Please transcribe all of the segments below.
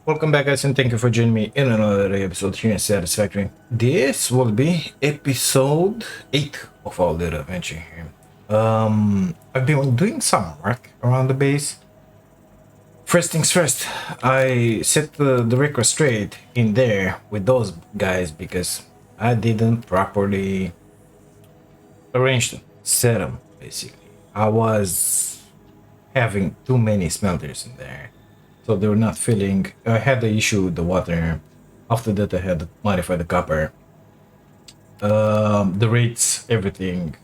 Welcome back, guys, and thank you for joining me in another episode here in Satisfactory. This will be episode 8 of our little adventure here. I've been doing some work around the base. First things first, I set the record straight in there with those guys because I didn't properly arrange them, set them, basically. I was having too many smelters in there. So they were not filling. I had the issue with the water. After that, I had to modify the copper. The rates, everything,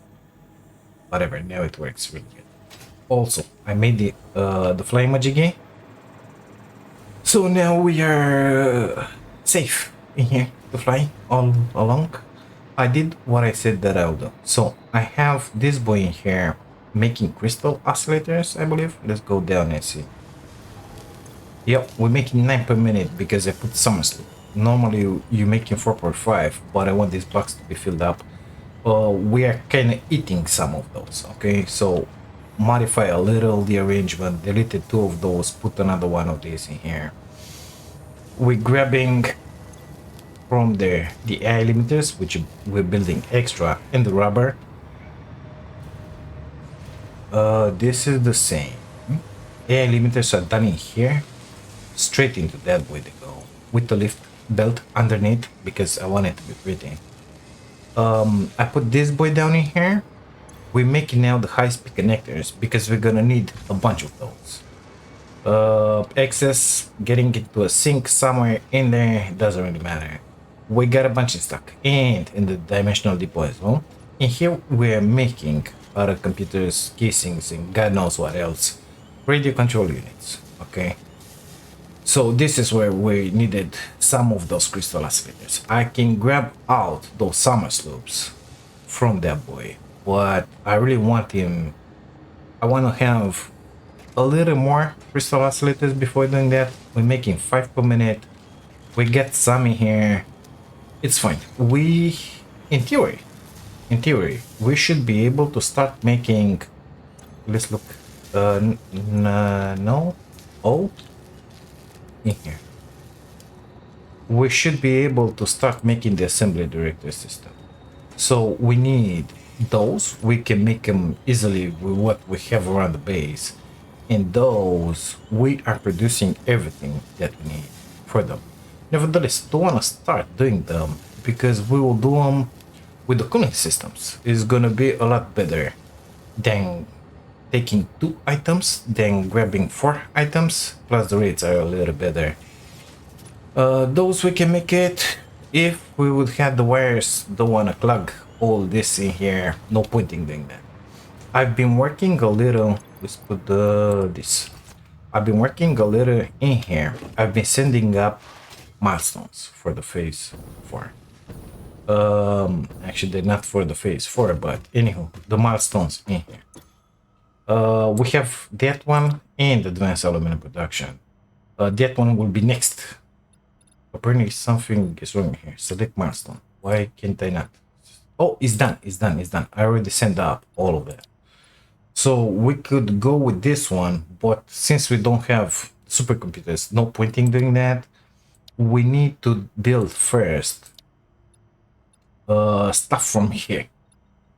whatever. Now it works really good. Also, I made the flying majiggy. So now we are safe in here to fly all along. I did what I said that I would do. So I have this boy in here making crystal oscillators, I believe. Let's go down and see. Yep, we're making 9 per minute because I put summer sleep. Normally you're making 4.5, but I want these blocks to be filled up. We are kind of eating some of those, okay? So modify a little the arrangement, deleted 2 of those, put another one of these in here. We're grabbing from there the air limiters, which we're building extra, and the rubber. This is the same. Air limiters are done in here. Straight into that way they go with the lift belt underneath because I want it to be pretty. I put this boy down in here. We're making now the high-speed connectors because we're gonna need a bunch of those. Excess getting it to a sink somewhere in there, it doesn't really matter. We got a bunch of stock and in the dimensional depot as well. In here we're making other computers, casings, and God knows what else. Radio control units, okay? So this is where we needed some of those crystal oscillators. I can grab out those summer slopes from that boy, but I really want him. I want to have a little more crystal oscillators before doing that. We're making 5 per minute. We get some in here. It's fine. In theory, we should be able to start making. Let's look. No. Oh. In here we should be able to start making the assembly director system. So we need those. We can make them easily with what we have around the base, and those we are producing everything that we need for them. Nevertheless, don't want to start doing them because we will do them with the cooling systems. It's gonna be a lot better than taking 2 items, then grabbing 4 items, plus the rates are a little better. Those we can make it if we would have the wires. Don't want to plug all this in here. No point in doing that. I've been working a little. Let's put this. I've been working a little in here. I've been sending up milestones for the phase 4. Actually, they're not for the phase 4, but anyhow, the milestones in here. We have that one and advanced aluminum production. That one will be next. Apparently something is wrong here. Select milestone. Why can't I not? Oh, it's done. It's done. It's done. I already sent up all of that. So we could go with this one, but since we don't have supercomputers, no point in doing that. We need to build first stuff from here.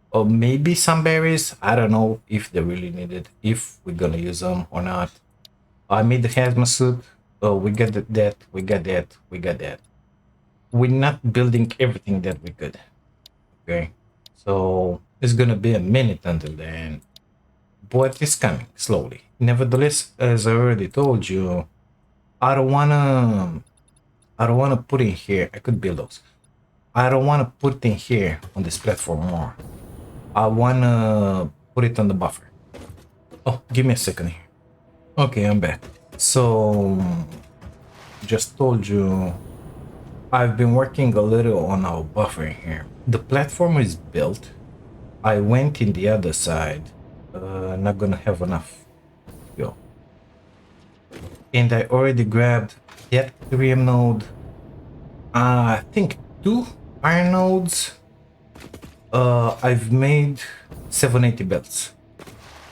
Or maybe some berries. I don't know if they're really needed, if we're gonna use them or not. I made the hazmat suit. We got that, we got that, we got that. We're not building everything that we could. Okay, so it's gonna be a minute until then, but it's coming slowly. Nevertheless, as I already told you, I don't wanna put in here. I could build those. I don't wanna put in here on this platform more. I wanna put it on the buffer. Oh, give me a second here. Okay, I'm back. So, just told you, I've been working a little on our buffer here. The platform is built. I went in the other side. Not gonna have enough. Go. And I already grabbed that Ethereum node. I think 2 iron nodes. I've made 780 belts.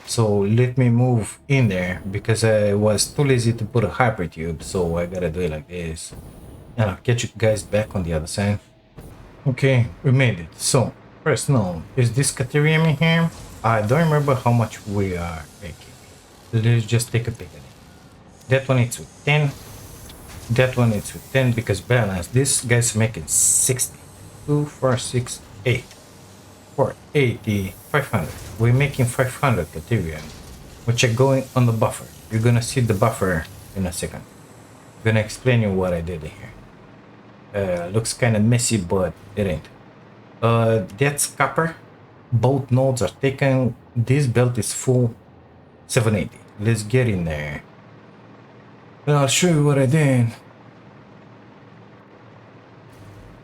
So let me move in there because I was too lazy to put a hypertube, so I gotta do it like this. And I'll get you guys back on the other side. Okay, we made it. So, first known, is this caterium in here? I don't remember how much we are making. Let's just take a peek at it. That one is with 10. That one is with 10 because balance. This guy's making 60. 2, 4, 6, 8. 480, 500. We're making 500 caterium, which are going on the buffer. You're gonna see the buffer in a second. I'm gonna explain you what I did here. Looks kind of messy, but it ain't. That's copper. Both nodes are taken. This belt is full 780. Let's get in there. And I'll show you what I did.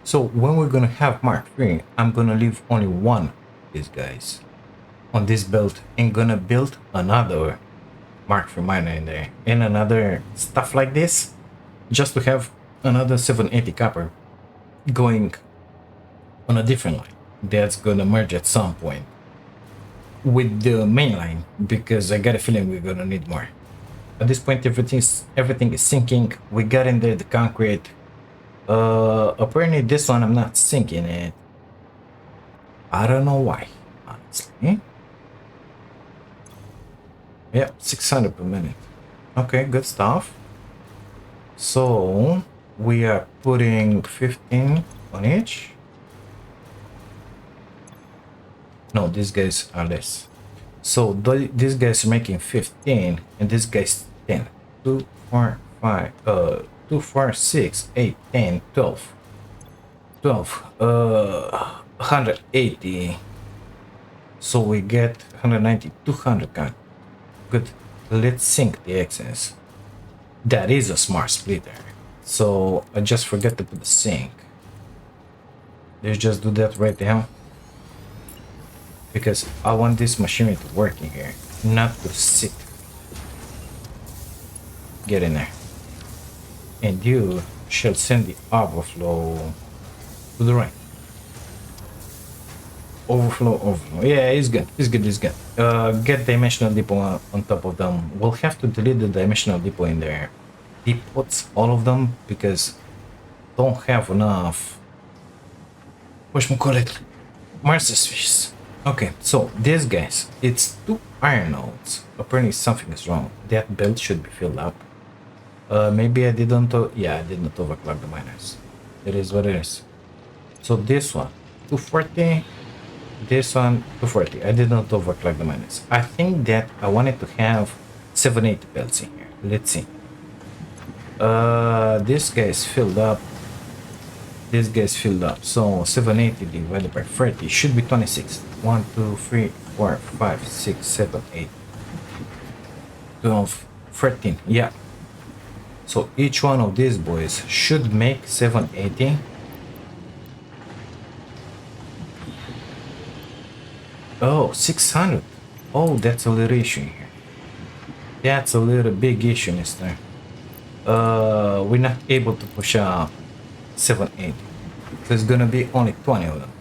So when we're gonna have Mark 3, I'm gonna leave only one of these guys on this belt and gonna build another Mark 3 miner in there and another stuff like this just to have another 780 copper going on a different line that's gonna merge at some point with the main line because I got a feeling we're gonna need more. At this point everything is sinking. We got in there the concrete. Apparently this one I'm not sinking it. I don't know why, honestly. Yep, 600 per minute. Okay, good stuff. So we are putting 15 on each. No, these guys are less. So these guys are making 15 and this guy's 10. 2, 4, 5, 2, 4, 6, 8, 10, 12. 12. 180. So we get 190, 200 count. Good. Let's sync the excess. That is a smart splitter. So I just forget to put the sync. Let's just do that right now. Because I want this machinery to work in here, not to sit. Get in there. And you shall send the overflow to the right. Overflow. Yeah, it's good. It's good. Get dimensional depot on top of them. We'll have to delete the dimensional depot in there. Depots, all of them, because don't have enough. Whatchamacallit? Mercer's fish. Okay, so these guys, it's 2 iron nodes. Apparently something is wrong. That belt should be filled up. Maybe I didn't. Yeah, I did not overclock the miners. It is what it is. So this one, 240. This one, 240. I did not overclock the miners. I think that I wanted to have 780 belts in here. Let's see. This guy is filled up. This guy's filled up. So 780 divided by 30 should be 26. 1, 2, 3, 4, 5, 6, 7, 8, 12, 13. Yeah. So each one of these boys should make 780. Oh, 600. Oh, that's a little issue here. That's a little big issue, mister. We're not able to push up 780. There's gonna be only 20 of them.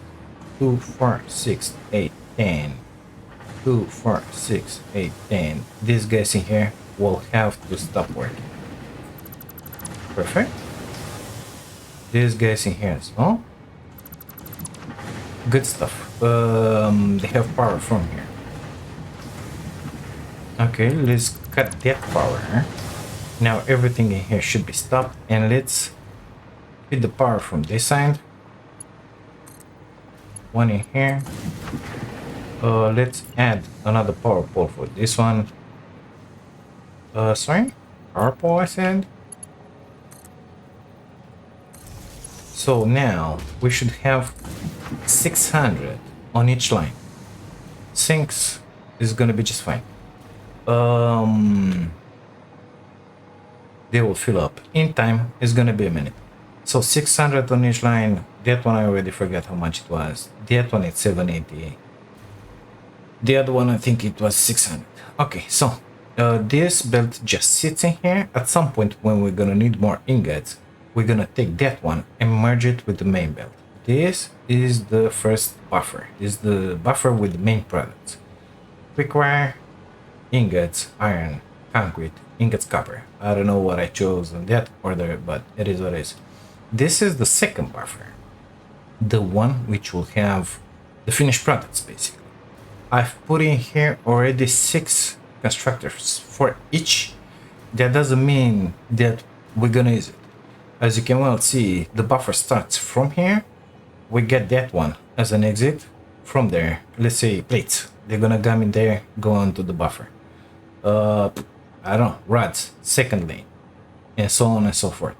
2, 4, 6, 8, 10. 2, 4, 6, 8, 10. These guys in here will have to stop working. Perfect. These guys in here as well. Good stuff. They have power from here. Okay, let's cut that power. Now everything in here should be stopped, and let's feed the power from this side. One in here. Let's add another power pole for this one. Sorry? Power pole, I said? So now we should have 600 on each line. Sinks is gonna be just fine. They will fill up. In time, it's gonna be a minute. So 600 on each line. That one I already forgot how much it was. That one is 780. The other one I think it was 600. Okay, so this belt just sits in here. At some point when we're gonna need more ingots, we're gonna take that one and merge it with the main belt. This is the first buffer. This is the buffer with the main products. Quick wire, ingots, iron, concrete, ingots, copper. I don't know what I chose in that order, but it is what it is. This is the second buffer, the one which will have the finished products basically. I've put in here already 6 constructors for each. That doesn't mean that we're gonna use it. As you can well see, the buffer starts from here. We get that one as an exit. From there, let's say plates. They're gonna come in there, go on to the buffer. I don't know, rods, second lane, and so on and so forth.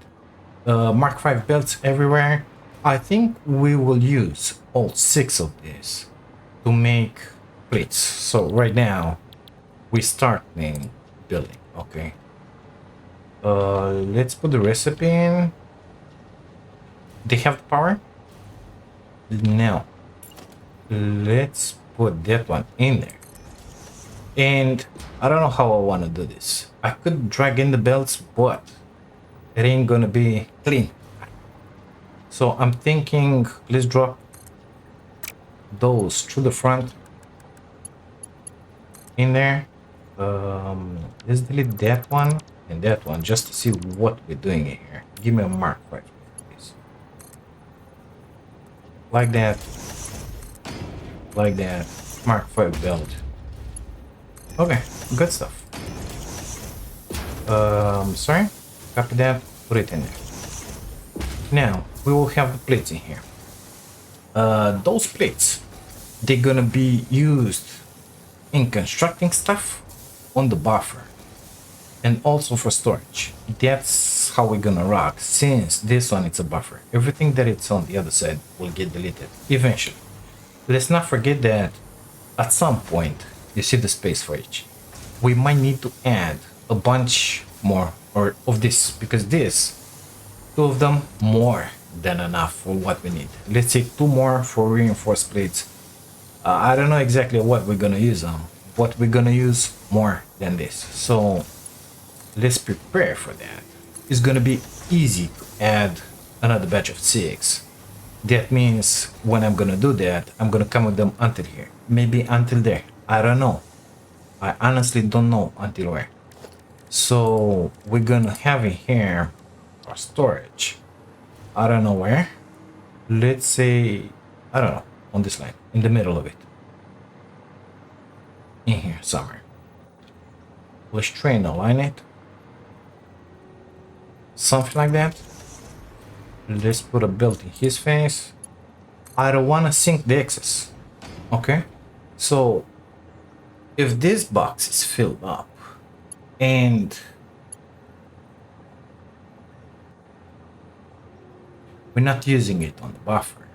Mark 5 belts everywhere. I think we will use all 6 of these to make plates. So right now, we start in building, okay? Let's put the recipe in. They have the power? Now, let's put that one in there. And I don't know how I want to do this. I could drag in the belts, but it ain't gonna be clean. So I'm thinking, let's drop those to the front in there. Let's delete that one and that one just to see what we're doing in here. Give me a mark 5, please. Like that. Like that. Mark 5 belt. Okay, good stuff. Sorry. Copy that. Put it in there. Now we will have the plates in here. Those plates, they're gonna be used in constructing stuff on the buffer and also for storage. That's how we're gonna rock, since this one it's a buffer. Everything that it's on the other side will get deleted eventually. Let's not forget that at some point, you see the space for each. We might need to add a bunch more or of this, because this, 2 of them, more than enough for what we need. Let's say 2 more for reinforced plates. I don't know exactly what we're gonna use them, but we're gonna use more than this. So let's prepare for that. It's gonna be easy to add another batch of 6. That means when I'm gonna do that, I'm gonna come with them until here, maybe until there. I don't know. I honestly don't know until where. So we're gonna have in here our storage. I don't know where. Let's say, I don't know, on this line, in the middle of it. In here somewhere. Let's try and align it. Something like that. Let's put a belt in his face. I don't want to sink the excess. Okay? So, if this box is filled up and we're not using it on the buffer,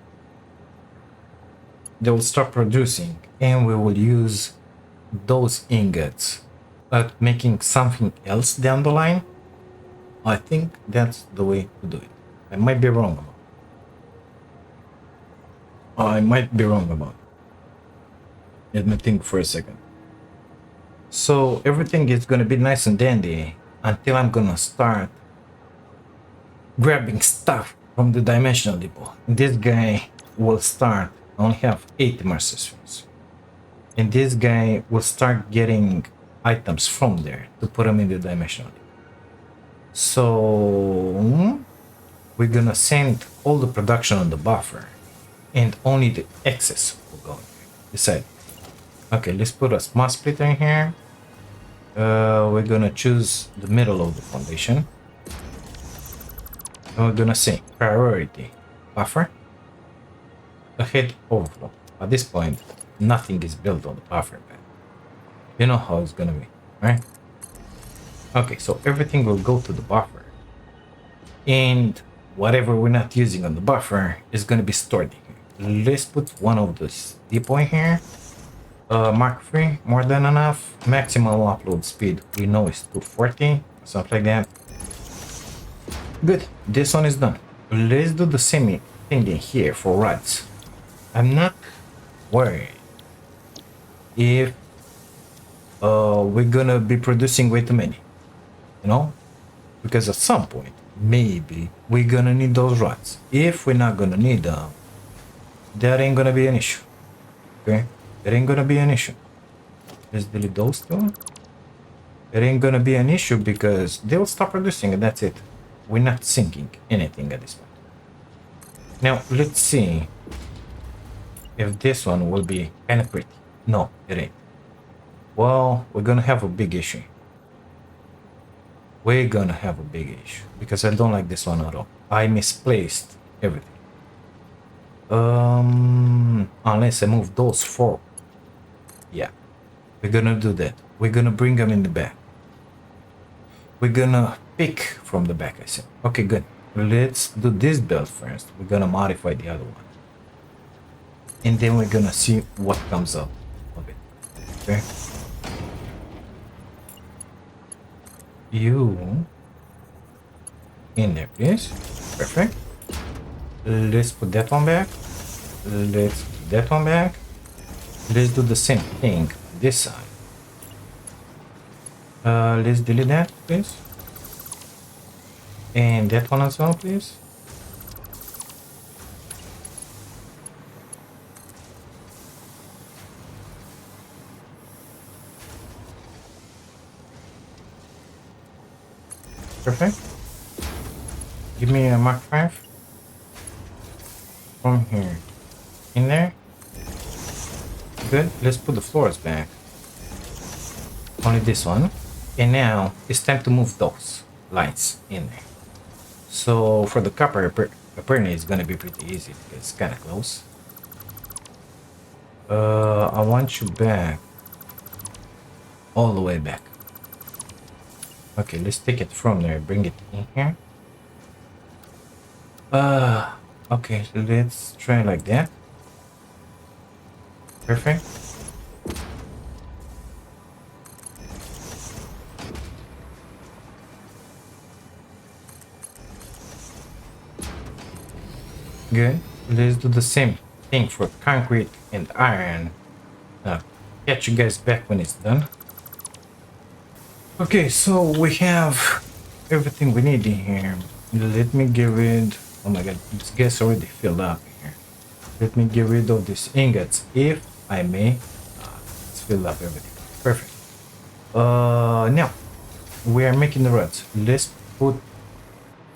they will stop producing and we will use those ingots at making something else down the line. I think that's the way to do it. I might be wrong about it. I might be wrong about it. Let me think for a second. So everything is gonna be nice and dandy until I'm gonna start grabbing stuff from the dimensional depot. This guy will start, I only have 8 immersive spheres. And this guy will start getting items from there to put them in the dimensional depot. So we're gonna send all the production on the buffer and only the excess will go in here. Decide. Okay, let's put a smart splitter in here. We're gonna choose the middle of the foundation. And we're gonna say priority buffer ahead overflow. At this point, nothing is built on the buffer bed. You know how it's gonna be, right? Okay, so everything will go to the buffer. And whatever we're not using on the buffer is going to be stored in here. Let's put one of this depot in here. Mark 3, more than enough. Maximum upload speed, we know is 240, something like that. Good, this one is done. Let's do the same thing in here for rods. I'm not worried if we're gonna be producing way too many, you know, because at some point maybe we're gonna need those rods. If we're not gonna need them, that ain't gonna be an issue. Okay, that ain't gonna be an issue. Let's delete those two. it ain't gonna be an issue because they'll stop producing and that's it. We're not sinking anything at this point. Now, let's see if this one will be kind of pretty. No, it ain't. Well, we're gonna have a big issue. We're gonna have a big issue because I don't like this one at all. I misplaced everything. Unless I move those four. Yeah, we're gonna do that. We're gonna bring them in the back. We're gonna pick from the back, I said. Okay, good. Let's do this belt first. We're gonna modify the other one. And then we're gonna see what comes up of it. Okay. You in there, please. Perfect. Let's put that one back. Let's put that one back. Let's do the same thing on this side. Let's delete that, please. And that one as well, please. Perfect. Give me a Mark 5. From here. In there. Good. Let's put the floors back. Only this one. And now it's time to move those lines in there. So for the copper, apparently it's gonna be pretty easy because it's kind of close. I want you back. All the way back. Okay, let's take it from there, bring it in here. Okay, let's try like that. Perfect. Good. Let's do the same thing for concrete and iron. Catch you guys back when it's done. Okay, so we have everything we need in here. Let me get rid. Oh my god, this gas already filled up here. Let me get rid of these ingots, if I may. Let's fill up everything. Perfect. Now we are making the rods. Let's put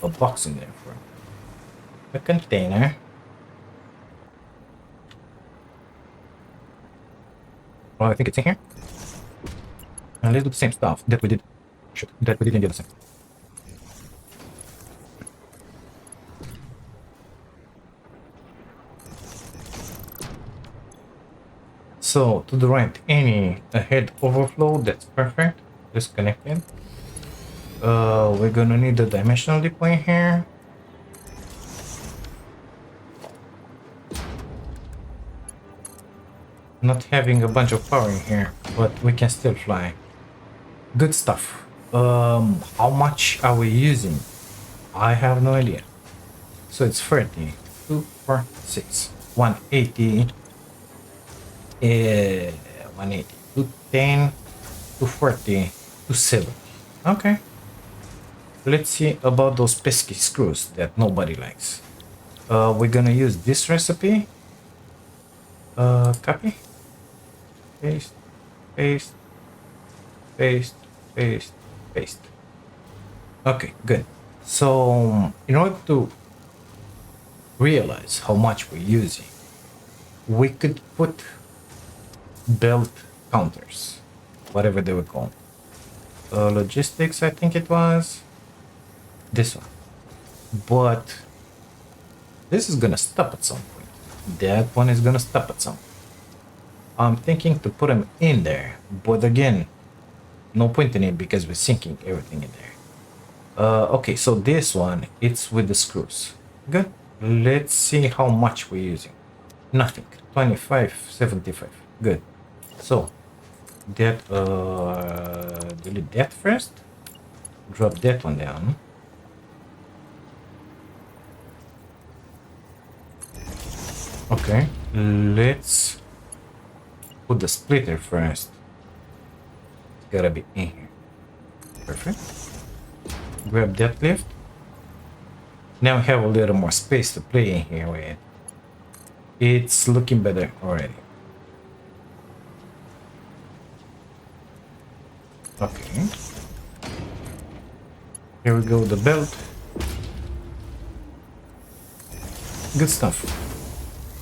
a box in there for a container. Oh, I think it's in here. And let's do the same stuff that we did. That we did in the other side. So to the right, any head overflow, that's perfect. Disconnected. We're gonna need the dimensional deploy here. Not having a bunch of power in here, but we can still fly. Good stuff. How much are we using? I have no idea. So it's 30, 2, 4, 6, 180, 180, 210, 240, 270. Okay. Let's see about those pesky screws that nobody likes. We're gonna use this recipe. Copy. Paste, paste, paste, paste, paste. Okay, good. So in order to realize how much we're using, we could put belt counters, whatever they were called. Logistics, I think it was. This one. But this is gonna stop at some point. That one is gonna stop at some point. I'm thinking to put them in there, but again, no point in it because we're sinking everything in there. Okay, so this one, it's with the screws. Good. Let's see how much we're using. Nothing. 25.75. Good. So that delete that first. Drop that one down. Okay, let's put the splitter first. It's gotta be in here. Perfect. Grab that lift. Now we have a little more space to play in here with. It's looking better already. Okay. Here we go, the belt. Good stuff.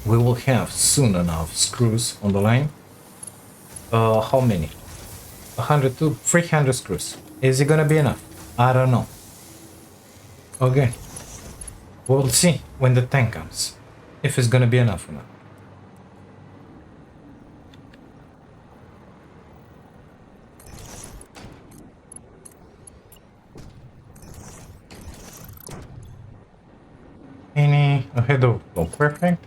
We will have soon enough screws on the line. How many? 102, 300 screws. Is it gonna be enough? I don't know. Okay. We'll see when the time comes. If it's gonna be enough or not. Any ahead of oh, perfect.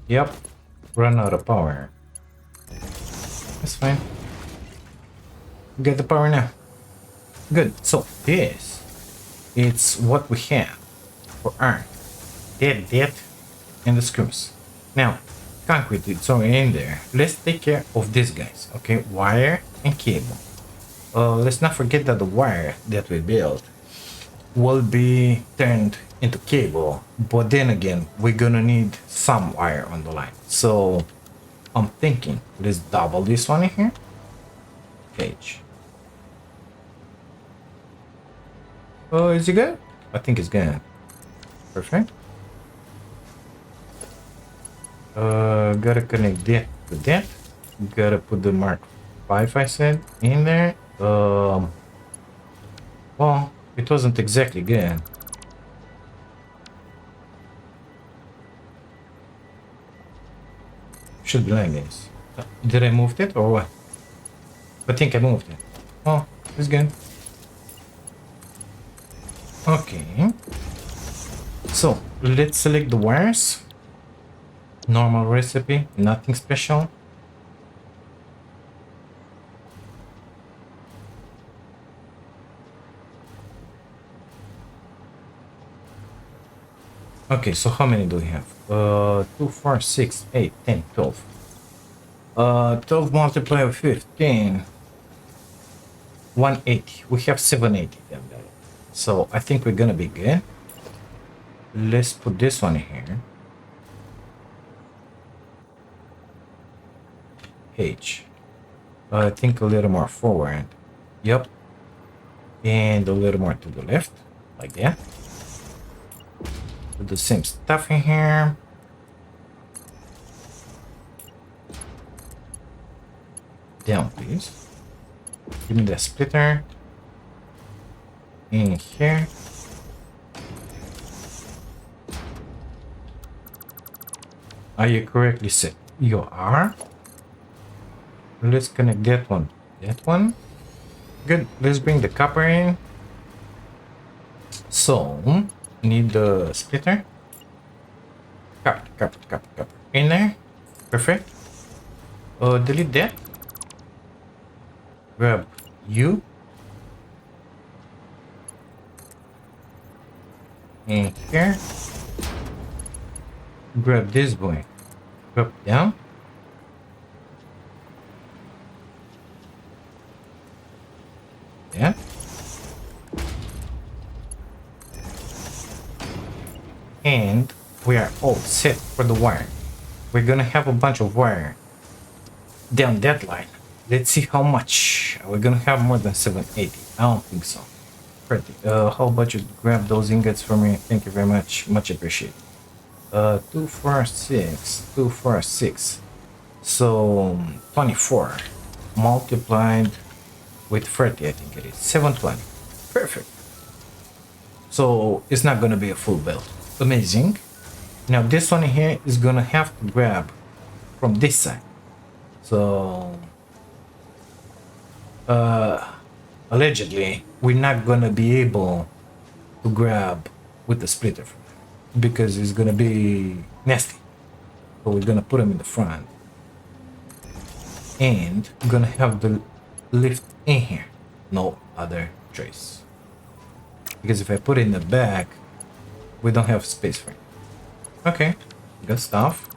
Yep. Run out of power. That's fine. Get the power now. Good. So this it's what we have for iron. That and the screws. Now concrete it's already in there. Let's take care of these guys. Okay, wire and cable. Let's not forget that the wire that we built will be turned into cable, but then again we're gonna need some wire on the line. So I'm thinking let's double this one in here. Page. Oh, is it good? I think it's good. Perfect. Gotta connect that to that. Gotta put the Mark 5 I said in there. Well, it wasn't exactly good. Should be like this. Did I move it or what? I think I moved it. Oh, it's good. Okay. So let's select the wires. Normal recipe, nothing special. Okay, so how many do we have? 2, 4, 6, 8, 10, 12. 12 multiplied by 15. 180. We have 780 down there. So I think we're gonna be good. Let's put this one here. H. I think a little more forward. Yep. And a little more to the left. Like that. Put the same stuff in here. Down, please. Give me the splitter. In here. Are you correctly set? You are. Let's connect that one. That one. Good. Let's bring the copper in. So, need the splitter. Copper. In there. Perfect. Delete that. Grab you. In here. Grab this boy. Drop down. Yeah. And we are all set for the wire. We're gonna have a bunch of wire down that line. Let's see how much. We're gonna have more than 780. I don't think so. Pretty. How about you grab those ingots for me? Thank you very much. Much appreciated. 246. So 24 multiplied with 30, I think it is 720. Perfect. So it's not gonna be a full belt. Amazing. Now this one here is gonna have to grab from this side. So allegedly we're not gonna be able to grab with the splitter because it's gonna be nasty. So we're gonna put them in the front and we're gonna have the lift in here, no other choice, because if I put it in the back we don't have space for it. Okay, good stuff.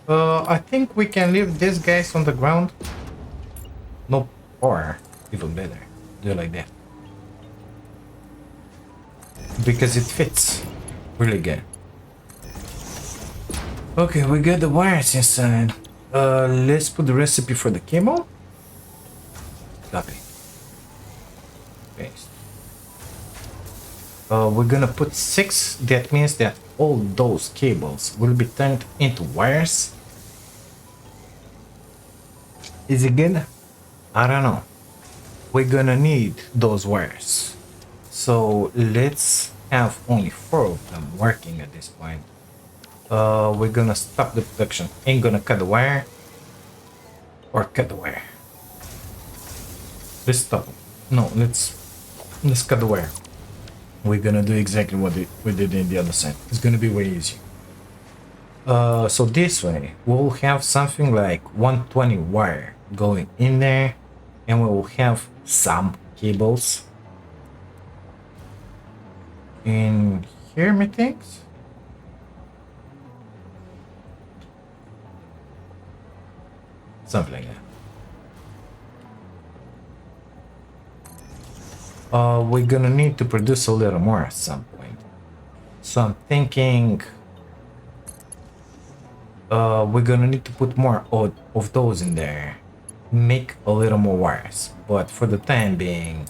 I think we can leave these guys on the ground. No, or even better, do it like that because it fits really good. Okay, we got the wires inside. Let's put the recipe for the cable. Copy. Paste. We're gonna put 6. That means that all those cables will be turned into wires. Is it good? I don't know. We're gonna need those wires. So let's have only 4 of them working at this point. We're gonna stop the production. Ain't gonna cut the wire. Or cut the wire. Let's stop. No, let's cut the wire. We're gonna do exactly what we did in the other side. It's gonna be way easier. So this way we'll have something like 120 wire going in there, and we will have some cables in here, methinks. Something like that. We're gonna need to produce a little more at some point. So I'm thinking we're gonna need to put more of those in there. Make a little more wires. But for the time being,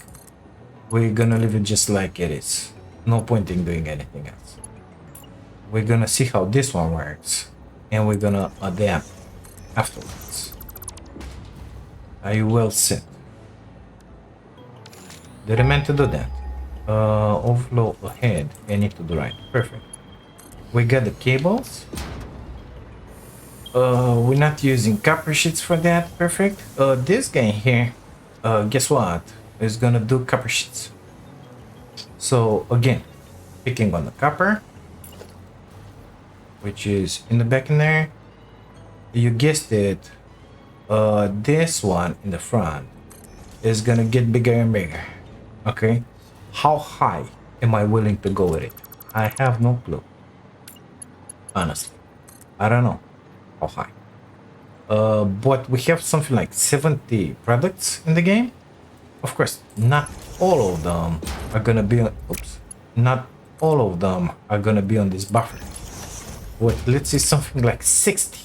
we're gonna leave it just like it is. No point in doing anything else. We're gonna see how this one works, and we're gonna adapt afterwards. Are you well set? Did I meant to do that? Overflow ahead and into the right. Perfect. We got the cables. We're not using copper sheets for that. Perfect. This guy here, guess what? Is gonna do copper sheets. So again, picking on the copper, which is in the back in there. You guessed it. This one in the front is gonna get bigger and bigger. Okay, how high am I willing to go with it? I have no clue. Honestly, I don't know how high. But we have something like 70 products in the game. Of course, not all of them are gonna be on, not all of them are gonna be on this buffer. But let's say something like 60.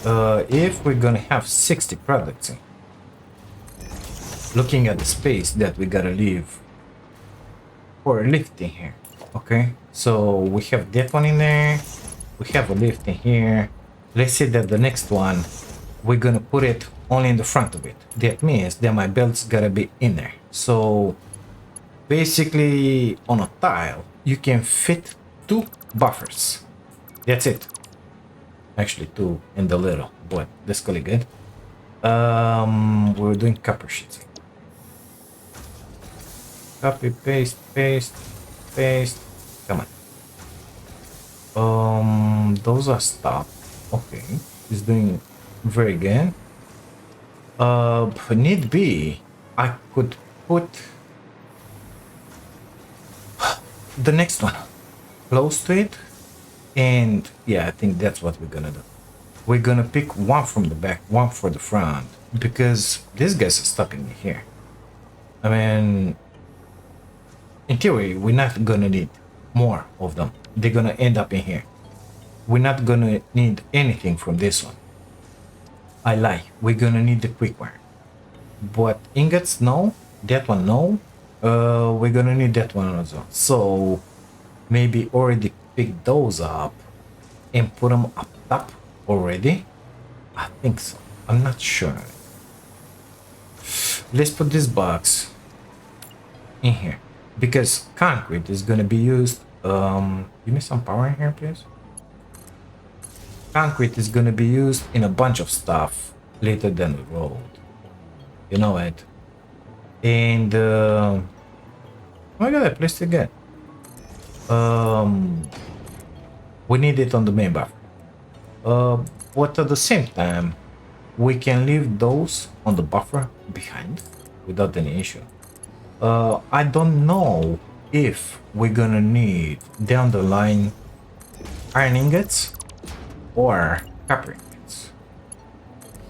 If we're gonna have 60 products in, looking at the space that we gotta leave for lifting here. Okay, so we have that one in there, we have a lift in here. Let's say that the next one we're gonna put it only in the front of it. That means that my belt's gotta be in there. So basically on a tile you can fit 2 buffers. That's it. Actually 2 in the little, but that's really good. We're doing copper sheets. Copy, paste, paste, paste. Come on. Those are stopped. Okay, it's doing very good. If need be, I could put the next one close to it, and yeah, I think that's what we're gonna do. We're gonna pick one from the back, one for the front, because these guys are stopping me here. I mean, in theory, we're not gonna need more of them. They're gonna end up in here. We're not gonna need anything from this one. I lie. We're gonna need the quick wire. But ingots, no. That one, no. We're gonna need that one as well. So maybe already pick those up and put them up top already. I think so. I'm not sure. Let's put this box in here, because concrete is going to be used. Give me some power in here, please. Concrete is going to be used in a bunch of stuff later down the road. You know it. And oh my god, I placed it again. We need it on the main buffer. But at the same time, we can leave those on the buffer behind without any issue. I don't know if we're gonna need down the line iron ingots or copper ingots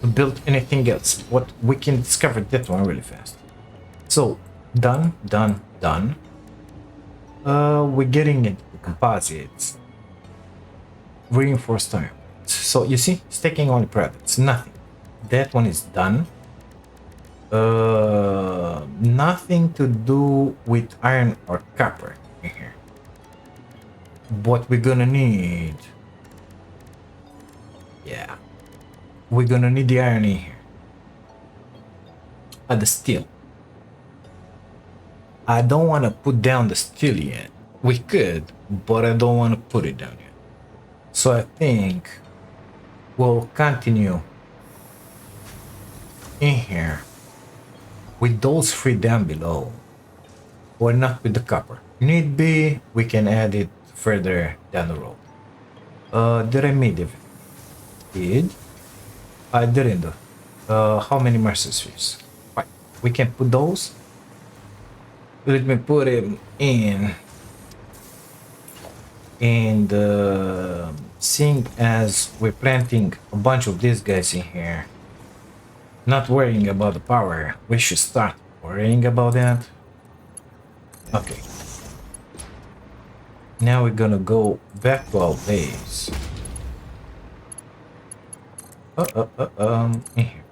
to build anything else. But we can discover that one really fast. So done. We're getting into the composites, reinforced iron. So you see, stacking only products, nothing. That one is done. Nothing to do with iron or copper in here. What we're gonna need, yeah, we're gonna need the iron in here. The steel. I don't want to put down the steel yet. We could, but I don't want to put it down yet. So I think we'll continue in here with those three down below, or not with the copper. Need be, we can add it further down the road. Did I made it? Did I didn't do? How many mercer spheres? Right, we can put those. Let me put him in, and seeing as we're planting a bunch of these guys in here, not worrying about the power, we should start worrying about that. Okay. Now we're gonna go back to our base. In here.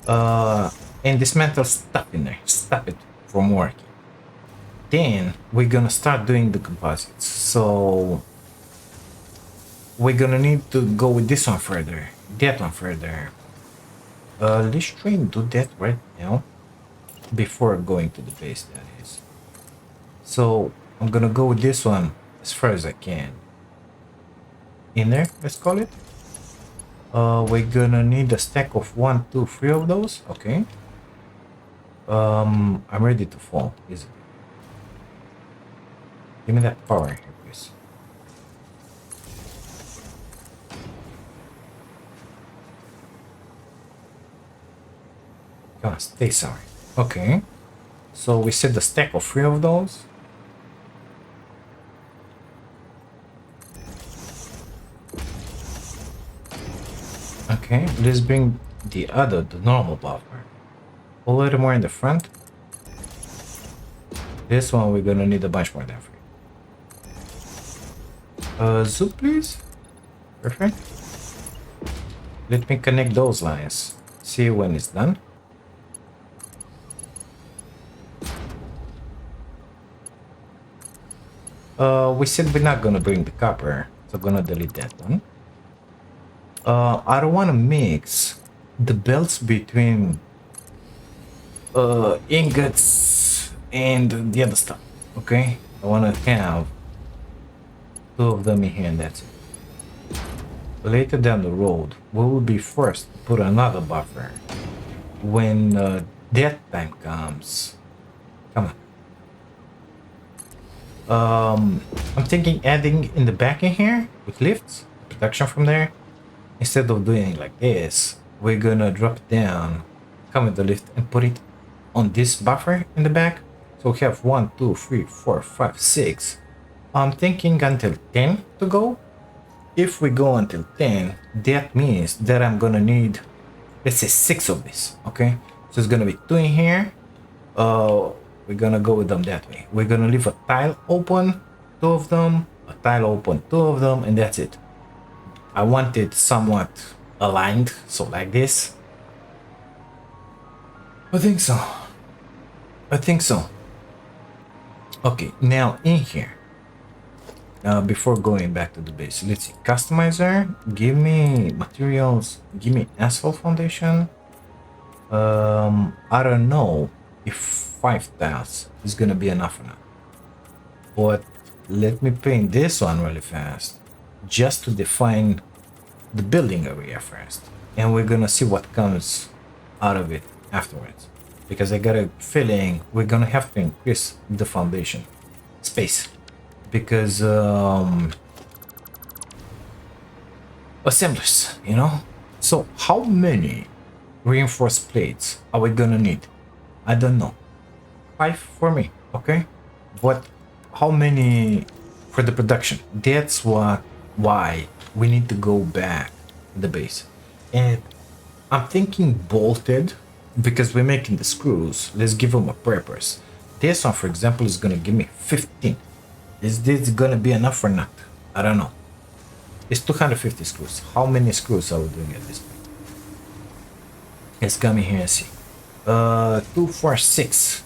And dismantle stuff in there. Stop it from working. Then we're gonna start doing the composites. So we're gonna need to go with this one further, that one further. Let's try and do that right now before going to the base, that is. So I'm gonna go with this one as far as I can. In there, let's call it. We're gonna need a stack of 1, 2, 3 of those. Okay. I'm ready to fall. Easily. Give me that power here, please. Come on, stay sorry. Okay. So we set the stack of 3 of those. Okay, let's bring the normal buffer. A little more in the front. This one we're gonna need a bunch more than 3. Zoop, please. Perfect. Let me connect those lines. See when it's done. We said we're not gonna bring the copper, so I'm gonna delete that one. I don't want to mix the belts between ingots and the other stuff. Okay, I want to have 2 of them in here, and that's it. Later down the road, we will be forced to put another buffer when that time comes. Come on. I'm thinking adding in the back in here with lifts, production from there. Instead of doing it like this, we're gonna drop it down, come with the lift, and put it on this buffer in the back. So we have 1, 2, 3, 4, 5, 6. I'm thinking until 10 to go. If we go until 10, that means that I'm gonna need, let's say, 6 of this. Okay, so it's gonna be 2 in here. We're gonna go with them that way. We're gonna leave a tile open, 2 of them, a tile open, 2 of them, and that's it. I want it somewhat aligned, so like this. I think so. Okay, now in here, before going back to the base, let's see. Customizer, give me materials, give me asphalt foundation. I don't know if 5 tiles is gonna be enough or not, but let me paint this one really fast, just to define the building area first, and we're gonna see what comes out of it afterwards, because I got a feeling we're gonna have to increase the foundation space, because assemblers, you know. So how many reinforced plates are we gonna need? I don't know. 5 for me, okay, but how many for the production? That's why we need to go back to the base. And I'm thinking bolted, because we're making the screws. Let's give them a purpose. This one, for example, is gonna give me 15. Is this gonna be enough or not? I don't know. It's 250 screws. How many screws are we doing at this point? Let's come in here and see. 2, 4, 6.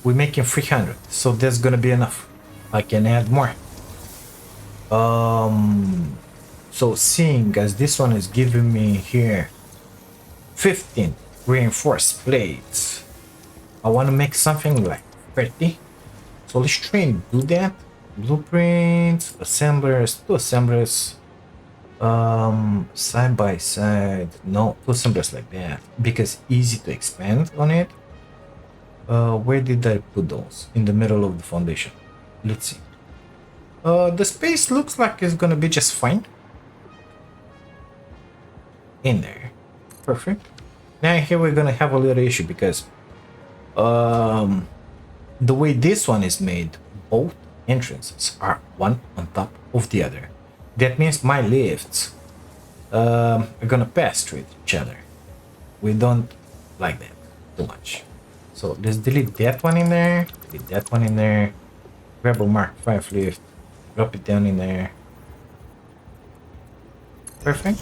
We're making 300, so that's gonna be enough. I can add more. So seeing as this one is giving me here 15 reinforced plates, I want to make something like 30. So let's try and do that. Blueprints, assemblers, 2 assemblers, side by side. No, 2 assemblers like that because easy to expand on it. Where did I put those? In the middle of the foundation. Let's see. The space looks like it's gonna be just fine. In there. Perfect. Now here we're gonna have a little issue because the way this one is made, both entrances are one on top of the other. That means my lifts are gonna pass through each other. We don't like that too much. So let's delete that one in there, delete that one in there, grab a Mark 5 lift, drop it down in there. Perfect.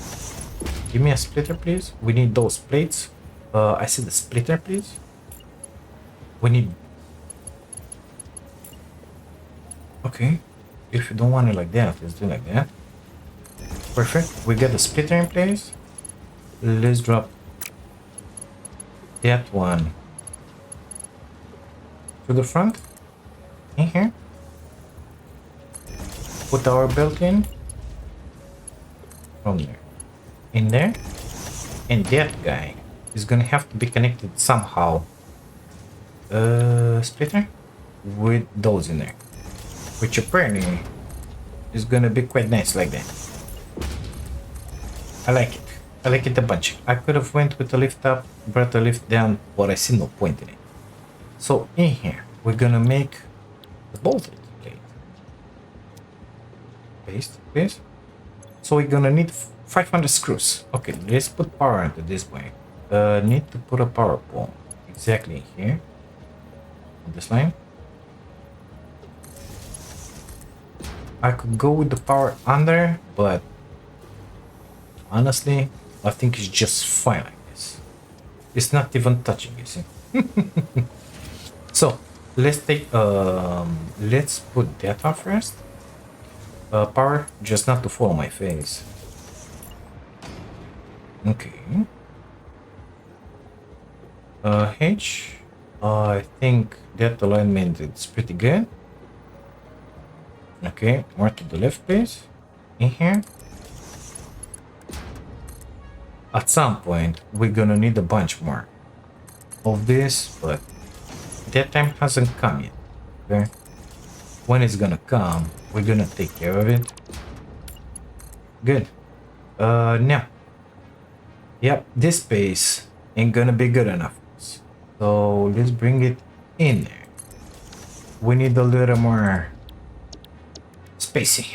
Give me a splitter, please. We need those plates. I see the splitter, please. We need... Okay. If you don't want it like that, let's do it like that. Perfect. We got the splitter in place. Let's drop that one to the front. In here. Put our belt in. From there. In there. And that guy is gonna have to be connected somehow. Splitter. With those in there. Which apparently is gonna be quite nice like that. I like it. I like it a bunch. I could have went with the lift up, brought the lift down, but I see no point in it. So in here, we're gonna make the bolted plate. Paste, please. So we're gonna need 500 screws. Okay, let's put power into this way. Need to put a power pole exactly here. On this line. I could go with the power under, but honestly, I think it's just fine like this. It's not even touching, you see. So let's take let's put that on first. Power, just not to follow my face. Okay. H. I think that alignment is pretty good. Okay, more to the left, please. In here. At some point, we're gonna need a bunch more of this, but that time hasn't come yet. Okay. When it's gonna come, we're gonna take care of it. Good. Now. Yep, this space ain't gonna be good enough. So let's bring it in there. We need a little more spacing,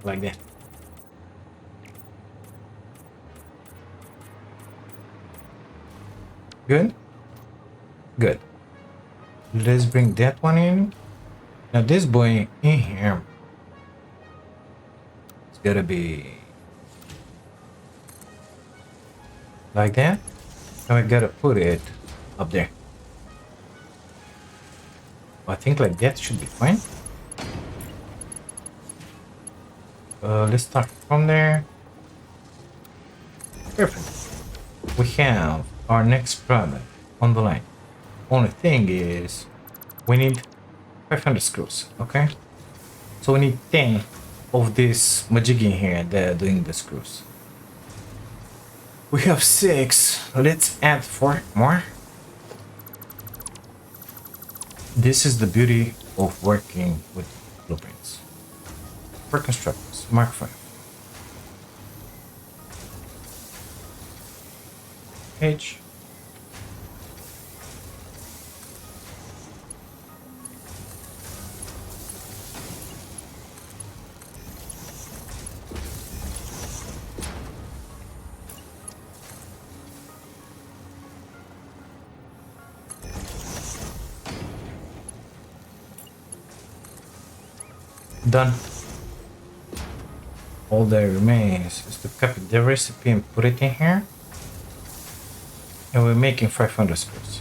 like that. Good? Good. Let's bring that one in. Now this boy in here, it's gotta be like that. Now we gotta put it up there. I think like that should be fine. Let's start from there. Perfect. We have our next product on the line. Only thing is we need 500 screws, okay? So we need 10 of this majig in here that are doing the screws. We have 6. Let's add 4 more. This is the beauty of working with blueprints. For constructors, Mark 5. H. Done. All that remains is to copy the recipe and put it in here. And we're making 500 screws.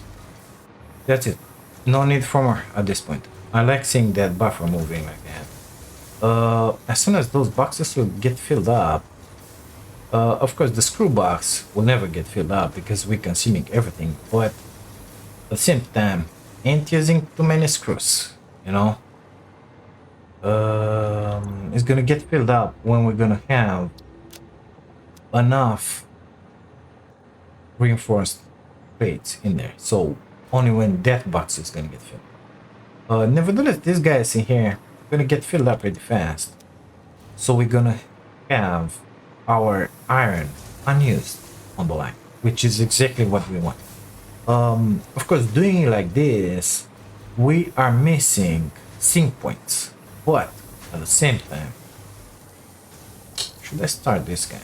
That's it. No need for more at this point. I like seeing that buffer moving like that. As soon as those boxes will get filled up, of course the screw box will never get filled up because we're consuming everything, but at the same time, ain't using too many screws, you know? It's gonna get filled up when we're gonna have enough reinforced plates in there. So only when that box is gonna get filled. Nevertheless, these guys in here are gonna get filled up pretty fast. So we're gonna have our iron unused on the line, which is exactly what we want. Of course, doing it like this, we are missing sync points, but at the same time, should I start this, guys?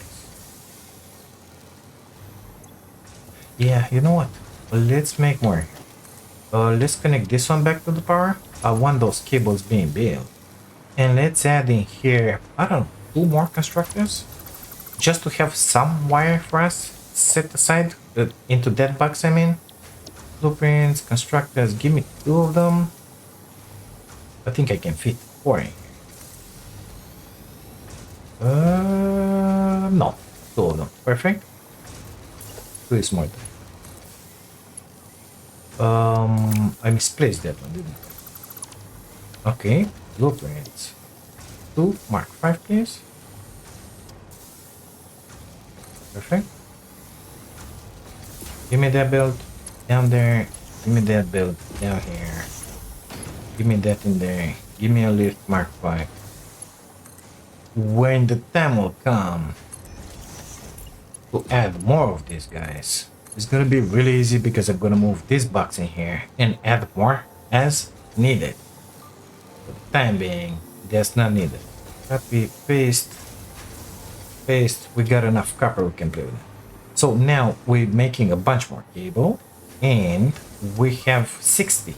Yeah, you know what? Let's make more. Let's connect this one back to the power. I want those cables being built. And let's add in here, I don't know, 2 more constructors? Just to have some wire for us set aside into that box, I mean. Blueprints, constructors, give me 2 of them. I think I can fit 4 in here. No, 2 of them, perfect. 2 is more than. I misplaced that one, didn't I? Okay, blueprints. 2 Mark 5, please. Perfect. Give me that build down there. Give me that build down here. Give me that in there. Give me a lift Mark 5. When the time will come to add more of these guys, it's gonna be really easy because I'm gonna move this box in here and add more as needed. For the time being, that's not needed. Copy, paste, paste. We got enough copper, we can play with it. So now we're making a bunch more cable and we have 60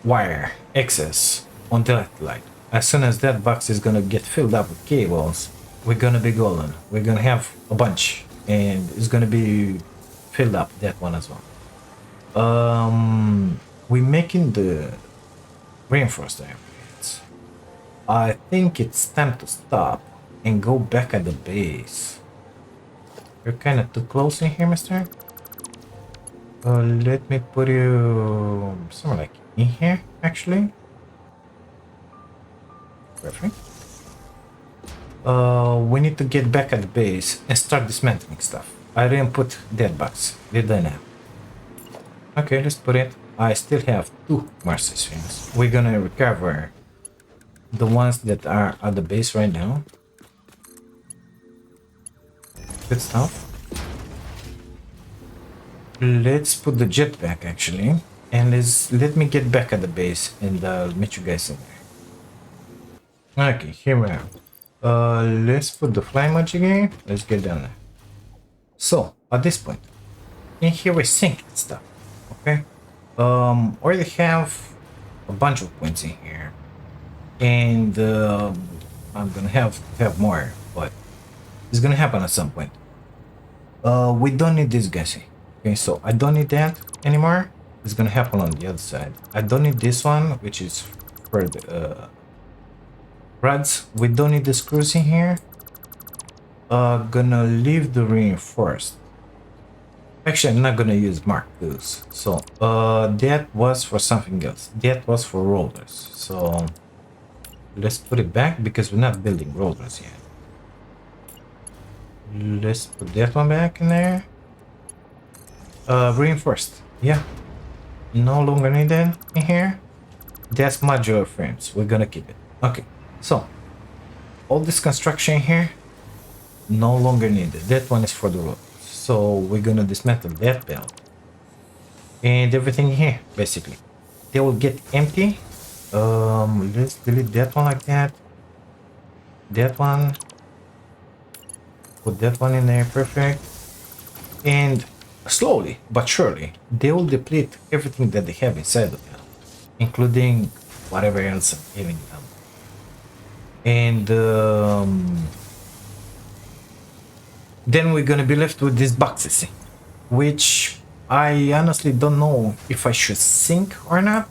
wire excess on that light. As soon as that box is gonna get filled up with cables, we're gonna be golden. We're gonna have a bunch and it's gonna be filled up, that one as well. We're making the reinforced iron plates. I think it's time to stop and go back at the base. You're kind of too close in here, mister. Let me put you somewhere like in here, actually. Perfect. We need to get back at the base and start dismantling stuff. I didn't put that box, did I now? Okay, let's put it. I still have 2 Marcy swings. We're gonna recover the ones that are at the base right now. Good stuff. Let's put the jetpack actually, and let me get back at the base and meet you guys in there. Okay, here we are. Let's put the fly mod again. Let's get down there. So at this point, in here we're sinking stuff. Okay. Already have a bunch of points in here, and I'm gonna have more, but it's gonna happen at some point. We don't need this guys here. Okay, so I don't need that anymore. It's gonna happen on the other side. I don't need this one, which is for the rods. We don't need the screws in here. Gonna leave the reinforced. Actually, I'm not gonna use Mark IIs. So that was for something else. That was for rollers. So let's put it back because we're not building rollers yet. Let's put that one back in there. Reinforced. Yeah. No longer needed in here. That's modular frames. We're gonna keep it. Okay. So all this construction here, no longer needed. That one is for the road. So we're gonna dismantle that belt. And everything here, basically. They will get empty. Let's delete that one like that. That one. Put that one in there, perfect. And slowly but surely, they will deplete everything that they have inside of them, including whatever else I'm giving them. And then we're gonna be left with these boxes, which I honestly don't know if I should sync or not.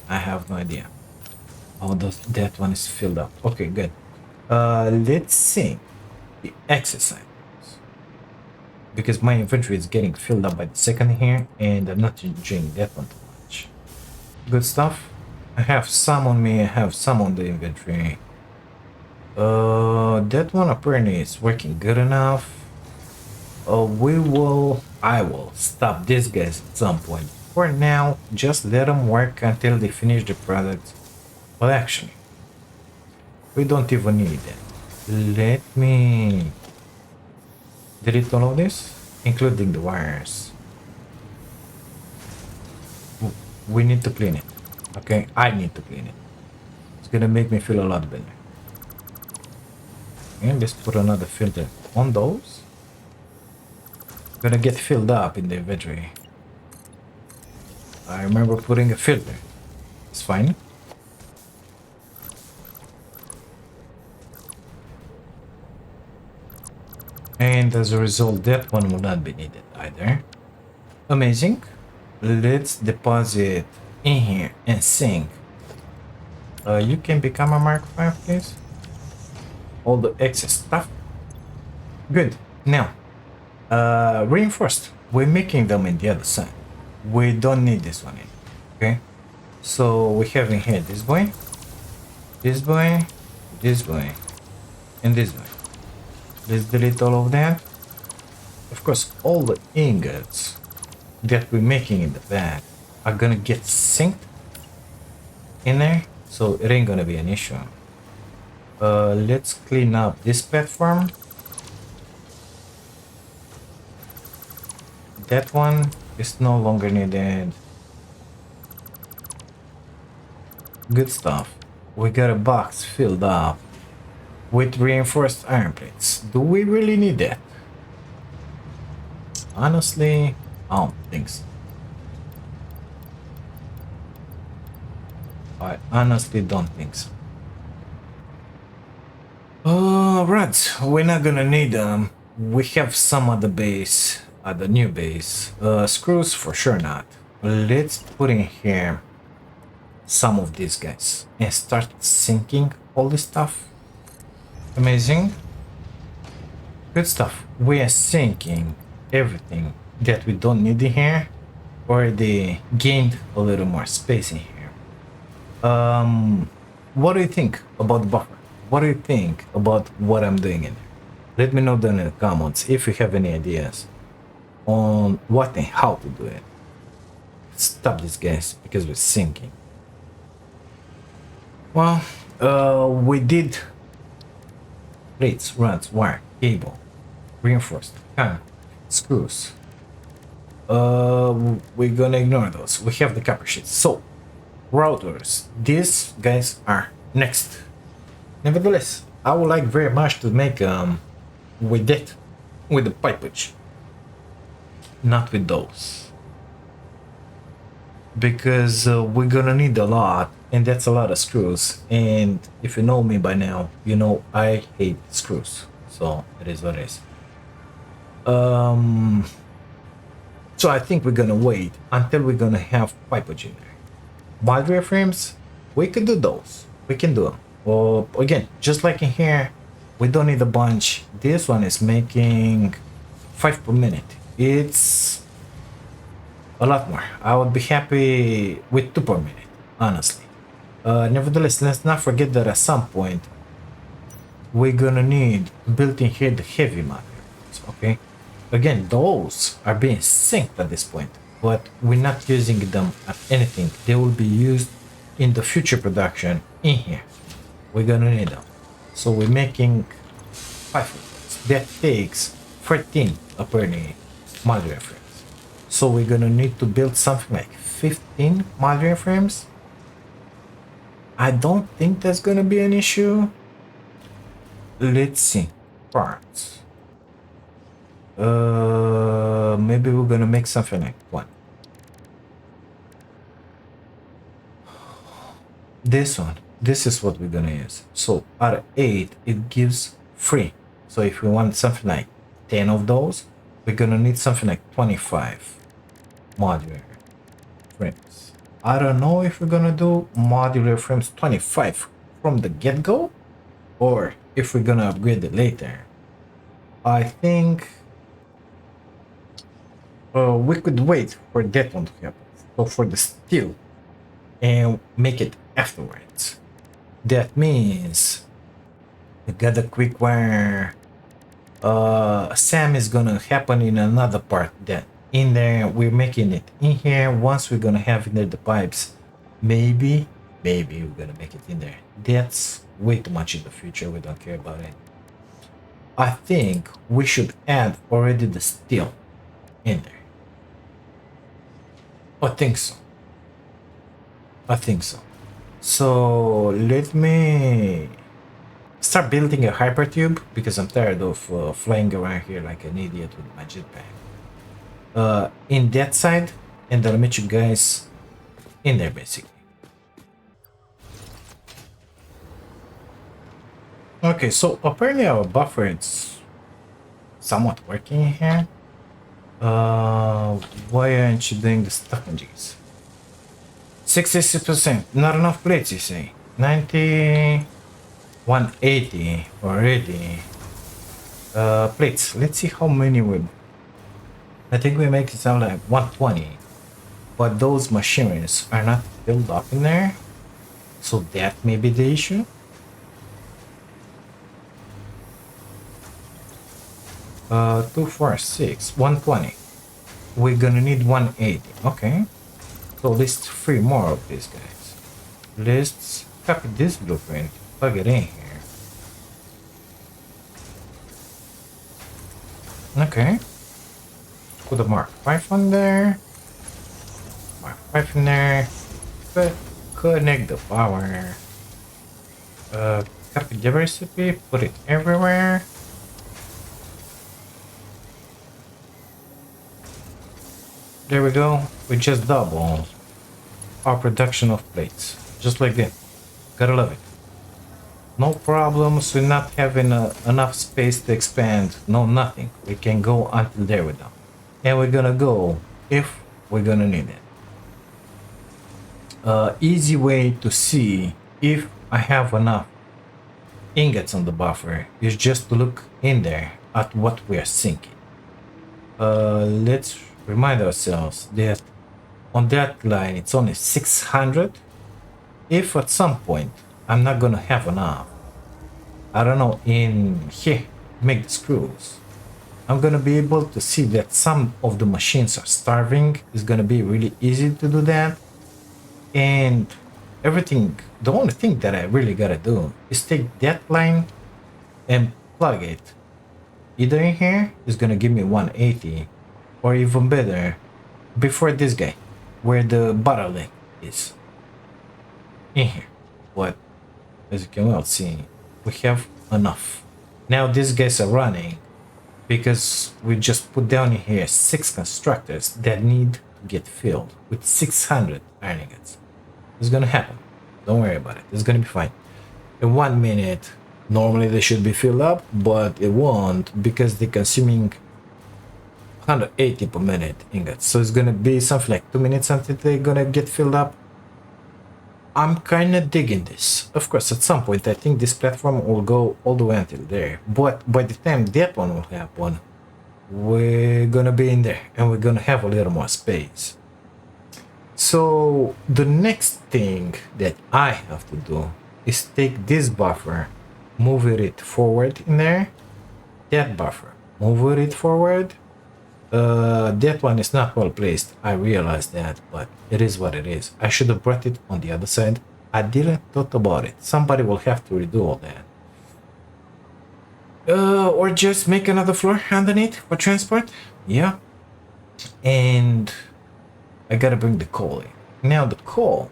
I have no idea. Oh, that one is filled up. Okay, good. Let's sync the exercise because my inventory is getting filled up by the second here, and I'm not enjoying that one too much. Good stuff. I have some on me. I have some on the inventory. That one apparently is working good enough. I will stop these guys at some point. For now, just let them work until they finish the product. Well, actually, we don't even need that. Let me delete all of this, including the wires. We need to clean it. Okay, I need to clean it. It's gonna make me feel a lot better. And let's put another filter on those. Gonna get filled up in the inventory. I remember putting a filter. It's fine. And as a result, that one will not be needed either. Amazing. Let's deposit in here and sync. You can become a Mark 5, please. All the excess stuff. Good. Now, reinforced. We're making them in the other side. We don't need this one in. Okay. So we have in here this boy, this boy, this boy, and this boy. Let's delete all of that. Of course, all the ingots that we're making in the back are gonna get synced in there, so it ain't gonna be an issue. Let's clean up this platform. That one is no longer needed. Good stuff. We got a box filled up with reinforced iron plates. Do we really need that? Honestly, I don't think so. I honestly don't think so. Right, we're not gonna need them. We have some other base, the new base. Screws for sure not. Let's put in here some of these guys and start sinking all this stuff. Amazing. Good stuff. We are sinking everything that we don't need in here. Already gained a little more space in here. What do you think about the buffer? What do you think about what I'm doing in there? Let me know down in the comments if you have any ideas on what and how to do it. Stop this guys because we're sinking. Well, we did plates, rods, wire, cable, reinforced, screws. We're gonna ignore those. We have the copper sheets. So, routers. These guys are next. Nevertheless, I would like very much to make with that, with the pipage, not with those, because we're gonna need a lot, and that's a lot of screws. And if you know me by now, you know I hate screws. So it is what it is. So I think we're gonna wait until we're gonna have pipage in there. Modular frames, we could do those. We can do them. Well, again, just like in here, we don't need a bunch. This one is making 5 per minute. It's a lot more. I would be happy with 2 per minute, honestly. Nevertheless, let's not forget that at some point, we're gonna need built in here the heavy materials, okay? Again, those are being synced at this point, but we're not using them at anything. They will be used in the future production in here. We're gonna need them. So we're making 5 of those. That takes 13 apparently modular frames. So we're gonna need to build something like 15 modular frames. I don't think that's gonna be an issue. Let's see. Parts. Maybe we're gonna make something like one. This one. this is what we're gonna use. So out of 8, it gives 3. So if we want something like 10 of those, we're gonna need something like 25 modular frames. I don't know if we're gonna do modular frames 25 from the get-go, or if we're gonna upgrade it later. I think we could wait for that one to happen. So for the steel, and make it afterwards. That means we got a quick wire. Sam is gonna happen in another part. That in there we're making it in here. Once we're gonna have in there the pipes, maybe we're gonna make it in there. That's way too much in the future. We don't care about it. I think we should add already the steel in there. I think so. So let me start building a hypertube, because I'm tired of flying around here like an idiot with my jetpack. In that side, and I'll meet you guys in there basically. Okay, so apparently our buffer is somewhat working here. Why aren't you doing the stoppages? 66%, not enough plates, you say. 90, 180 already. Plates, let's see how many we. I think we make it sound like 120, but those machineries are not filled up in there, so that may be the issue. 2, 4, 6, 120. We're gonna need 180. Okay, so let's 3 more of these guys. Let's copy this blueprint, plug it in here. Okay, put a Mark 5 on there, Mark 5 in there, connect the power, copy the recipe, put it everywhere. There we go, we just double our production of plates, just like that. Gotta love it. No problems, we're not having enough space to expand, no nothing. We can go until there with them. And we're gonna go if we're gonna need it. Easy way to see if I have enough ingots on the buffer is just to look in there at what we are sinking. Let's remind ourselves that on that line it's only 600. If at some point I'm not gonna have enough, I don't know, in here make the screws, I'm gonna be able to see that some of the machines are starving. It's gonna be really easy to do that. And everything, the only thing that I really gotta do is take that line and plug it either in here, is gonna give me 180, or even better, before this guy, where the bottleneck is, in here. But as you can well see, we have enough. Now these guys are running because we just put down in here 6 constructors that need to get filled with 600 iron ingots. It's gonna happen. Don't worry about it. It's gonna be fine. In 1 minute, normally they should be filled up, but it won't because they're consuming 180 per minute ingots. So it's gonna be something like 2 minutes until they're gonna get filled up. I'm kind of digging this. Of course, at some point, I think this platform will go all the way until there. But by the time that one will happen, we're gonna be in there and we're gonna have a little more space. So the next thing that I have to do is take this buffer, move it forward in there, that buffer, move it forward. That one is not well placed. I realize that, but it is what it is. I should have brought it on the other side. I didn't thought about it. Somebody will have to redo all that. Or just make another floor underneath for transport. Yeah. And I gotta bring the coal in. Now the coal.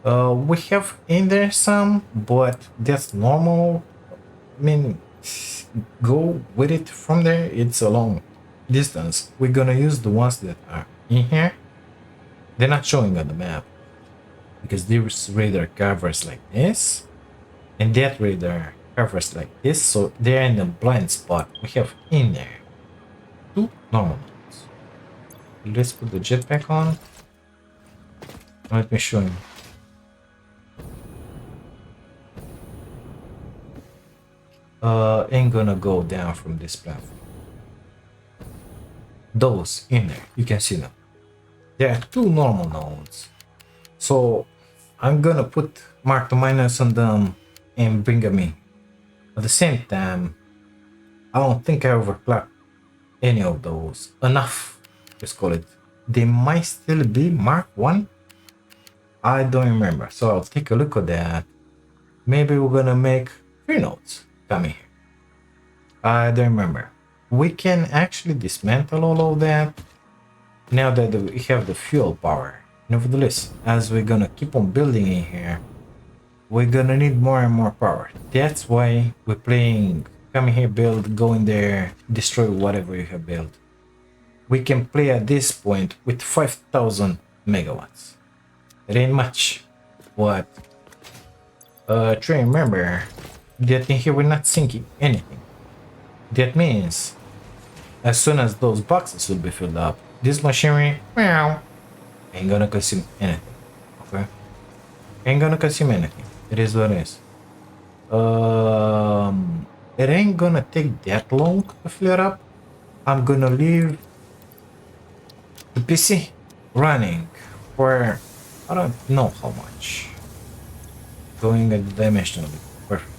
We have in there some, but that's normal. I mean, go with it from there. It's a long distance. We're gonna use the ones that are in here. They're not showing on the map. because this radar covers like this, and that radar covers like this, so they're in the blind spot. We have in there 2 normal nodes. Let's put the jetpack on. Let me show you. Ain't gonna go down from this platform. Those in there, you can see them. There are 2 normal nodes. So I'm gonna put mark to minus on them and bring them in. At the same time, I don't think I overclocked any of those. Enough, let's call it. They might still be Mark 1. I don't remember. So I'll take a look at that. Maybe we're gonna make 3 nodes coming here. I don't remember. We can actually dismantle all of that now that we have the fuel power. Nevertheless, as we're gonna keep on building in here, we're gonna need more and more power. That's why we're playing come here, build, go in there, destroy whatever you have built. We can play at this point with 5,000 megawatts. It ain't much, but try and remember that in here we're not sinking anything. That means as soon as those boxes will be filled up, this machinery ain't gonna consume anything. Okay, ain't gonna consume anything. It is what it is. It ain't gonna take that long to fill it up. I'm gonna leave the PC running for I don't know how much. Going at the dimension of it. Perfect.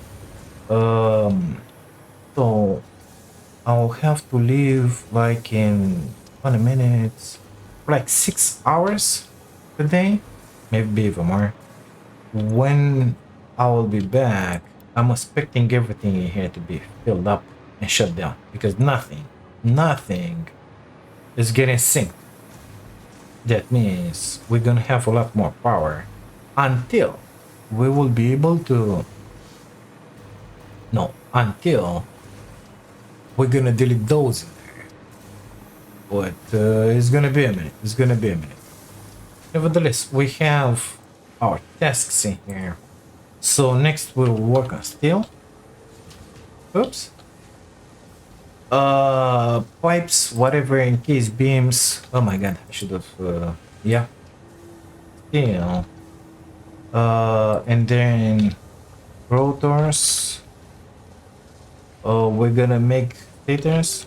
So I'll have to leave like in 20 minutes, like 6 hours a day, maybe even more. When I will be back, I'm expecting everything in here to be filled up and shut down because nothing is getting synced. That means we're gonna have a lot more power until we will be able to until we're gonna delete those in there. But it's gonna be a minute. Nevertheless, we have our tasks in here. So next we'll work on steel. Oops. Pipes, whatever, in case beams. Oh my god, I should have yeah. Steel. And then rotors. We're gonna make stators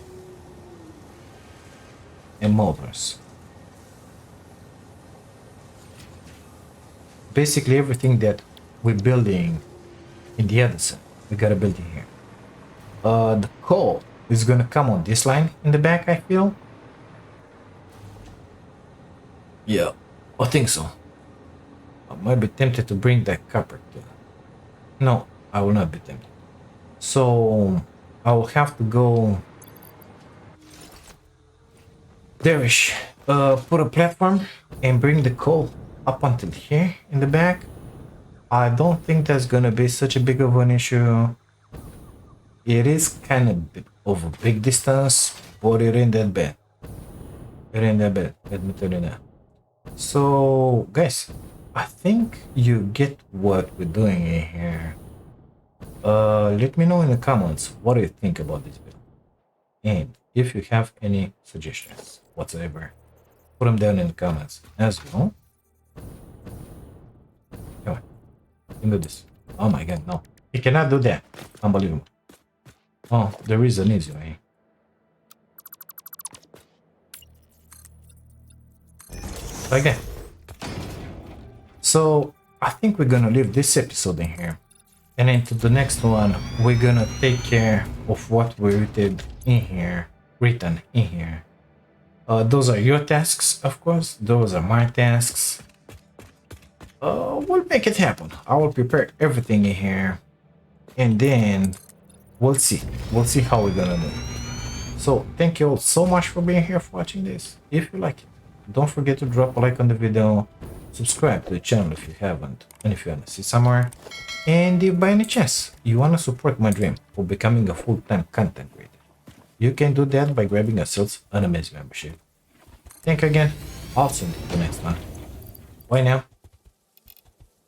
and motors. Basically everything that we're building in the other side, we gotta build in here. The coal is gonna come on this line in the back, I feel. Yeah, I think so. I might be tempted to bring that copper too. No, I will not be tempted. So I will have to go there-ish, put a platform and bring the coal up until here in the back. I don't think that's gonna be such a big of an issue. It is kind of a big distance, but it ain't that bad. It ain't that bad, let me tell you that. So guys, I think you get what we're doing in here. Let me know in the comments what do you think about this build, and if you have any suggestions whatsoever, put them down in the comments as well. Come on, you can do this. Oh my god, no, you cannot do that. Unbelievable. Oh, the reason is way. Like that. So I think we're gonna leave this episode in here, and into the next one we're gonna take care of what we written in here. Those are your tasks, of course. Those are my tasks. We'll make it happen. I will prepare everything in here, and then we'll see how we're gonna do. So thank you all so much for being here, for watching this. If you like it, don't forget to drop a like on the video, subscribe to the channel if you haven't, and if you want to see somewhere, and if by any chance you want to support my dream of becoming a full-time content creator, you can do that by grabbing yourselves an amazing membership. Thank you again. I'll see you in the next one. Bye now.